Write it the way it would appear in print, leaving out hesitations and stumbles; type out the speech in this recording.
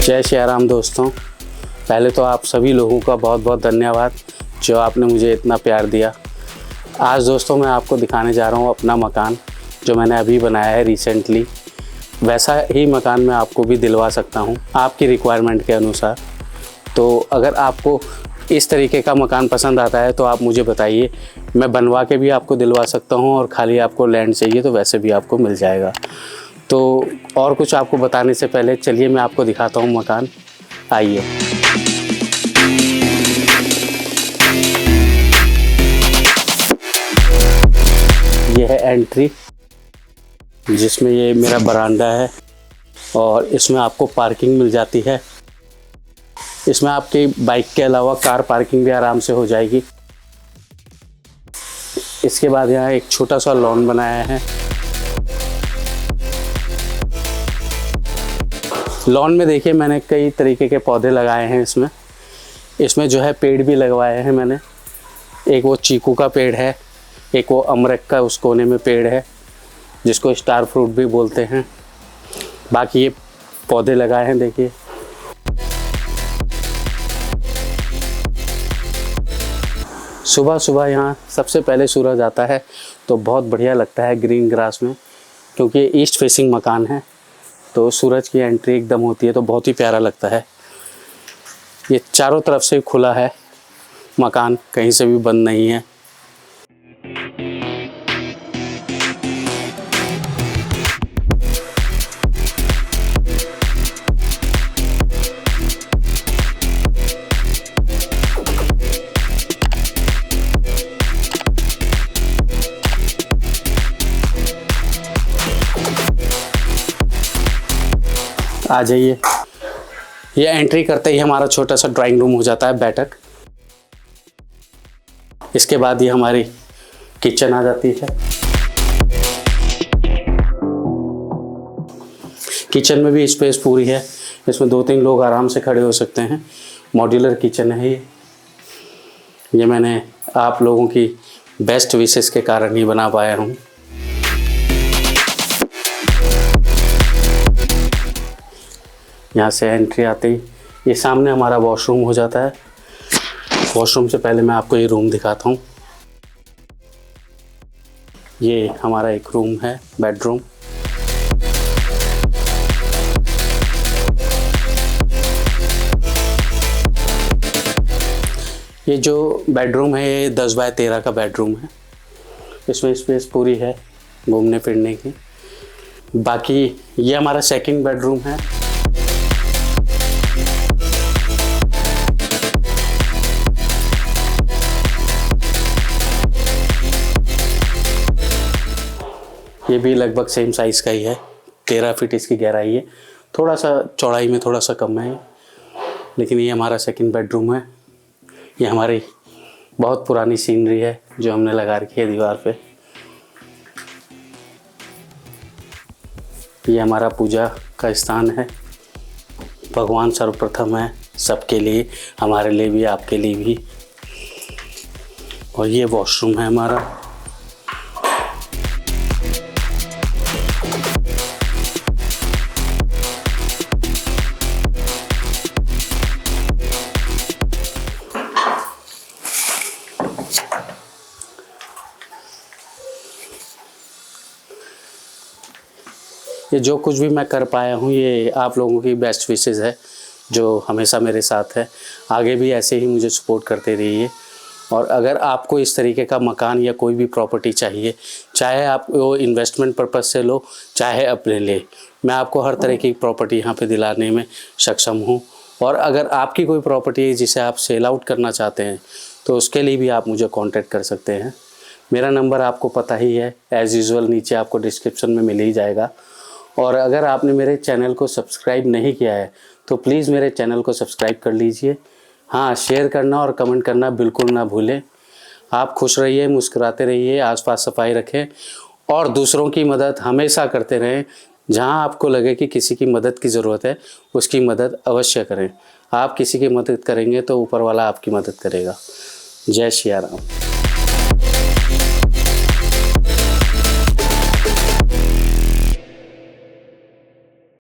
जय श्री राम दोस्तों। पहले तो आप सभी लोगों का बहुत बहुत धन्यवाद जो आपने मुझे इतना प्यार दिया। आज दोस्तों मैं आपको दिखाने जा रहा हूँ अपना मकान जो मैंने अभी बनाया है रिसेंटली। वैसा ही मकान मैं आपको भी दिलवा सकता हूँ आपकी रिक्वायरमेंट के अनुसार। तो अगर आपको इस तरीके का मकान पसंद आता है तो आप मुझे बताइए, मैं बनवा के भी आपको दिलवा सकता हूँ और खाली आपको लैंड चाहिए तो वैसे भी आपको मिल जाएगा। तो और कुछ आपको बताने से पहले चलिए मैं आपको दिखाता हूँ मकान। आइए। यह है एंट्री जिसमें ये मेरा बरामदा है और इसमें आपको पार्किंग मिल जाती है। इसमें आपकी बाइक के अलावा कार पार्किंग भी आराम से हो जाएगी। इसके बाद यहाँ एक छोटा सा लॉन बनाया है। लॉन में देखिए मैंने कई तरीके के पौधे लगाए हैं। इसमें जो है पेड़ भी लगवाए हैं मैंने। एक वो चीकू का पेड़ है, एक वो अमरख का उस कोने में पेड़ है जिसको स्टार फ्रूट भी बोलते हैं। बाकी ये पौधे लगाए हैं देखिए। सुबह सुबह यहाँ सबसे पहले सूरज आता है तो बहुत बढ़िया लगता है ग्रीन ग्रास में, क्योंकि ये ईस्ट फेसिंग मकान है तो सूरज की एंट्री एकदम होती है तो बहुत ही प्यारा लगता है। ये चारों तरफ से खुला है मकान, कहीं से भी बंद नहीं है। आ जाइए। ये एंट्री करते ही हमारा छोटा सा ड्राइंग रूम हो जाता है, बैठक। इसके बाद ये हमारी किचन आ जाती है। किचन में भी स्पेस पूरी है, इसमें 2-3 लोग आराम से खड़े हो सकते हैं। मॉड्यूलर किचन है ये मैंने आप लोगों की बेस्ट विशेस के कारण ही बना पाया हूँ। यहाँ से एंट्री आते ही ये सामने हमारा वॉशरूम हो जाता है। वॉशरूम से पहले मैं आपको ये रूम दिखाता हूँ। ये हमारा एक रूम है, बेडरूम। ये जो बेडरूम है ये 10 बाय 13 का बेडरूम है। इसमें स्पेस पूरी है घूमने फिरने की। बाकी ये हमारा सेकंड बेडरूम है। ये भी लगभग सेम साइज़ का ही है, 13 फीट इसकी गहराई है। थोड़ा सा चौड़ाई में थोड़ा सा कम है, लेकिन ये हमारा सेकंड बेडरूम है। ये हमारी बहुत पुरानी सीनरी है जो हमने लगा रखी है दीवार पे। ये हमारा पूजा का स्थान है। भगवान सर्वप्रथम है सबके लिए, हमारे लिए भी, आपके लिए भी। और ये वॉशरूम है हमारा। ये जो कुछ भी मैं कर पाया हूँ ये आप लोगों की बेस्ट विशेस है जो हमेशा मेरे साथ है। आगे भी ऐसे ही मुझे सपोर्ट करते रहिए। और अगर आपको इस तरीके का मकान या कोई भी प्रॉपर्टी चाहिए, चाहे आप वो इन्वेस्टमेंट पर्पज़ से लो चाहे अपने लिए, मैं आपको हर तरह की प्रॉपर्टी यहाँ पे दिलाने में सक्षम हूँ। और अगर आपकी कोई प्रॉपर्टी है जिसे आप सेल आउट करना चाहते हैं तो उसके लिए भी आप मुझे कॉन्टैक्ट कर सकते हैं। मेरा नंबर आपको पता ही है, एज़ यूजुअल नीचे आपको डिस्क्रिप्शन में मिल ही जाएगा। और अगर आपने मेरे चैनल को सब्सक्राइब नहीं किया है तो प्लीज़ मेरे चैनल को सब्सक्राइब कर लीजिए। हाँ, शेयर करना और कमेंट करना बिल्कुल ना भूलें। आप खुश रहिए, मुस्कुराते रहिए, आसपास सफाई रखें और दूसरों की मदद हमेशा करते रहें। जहाँ आपको लगे कि किसी की मदद की ज़रूरत है, उसकी मदद अवश्य करें। आप किसी की मदद करेंगे तो ऊपर वाला आपकी मदद करेगा। जय सिया राम।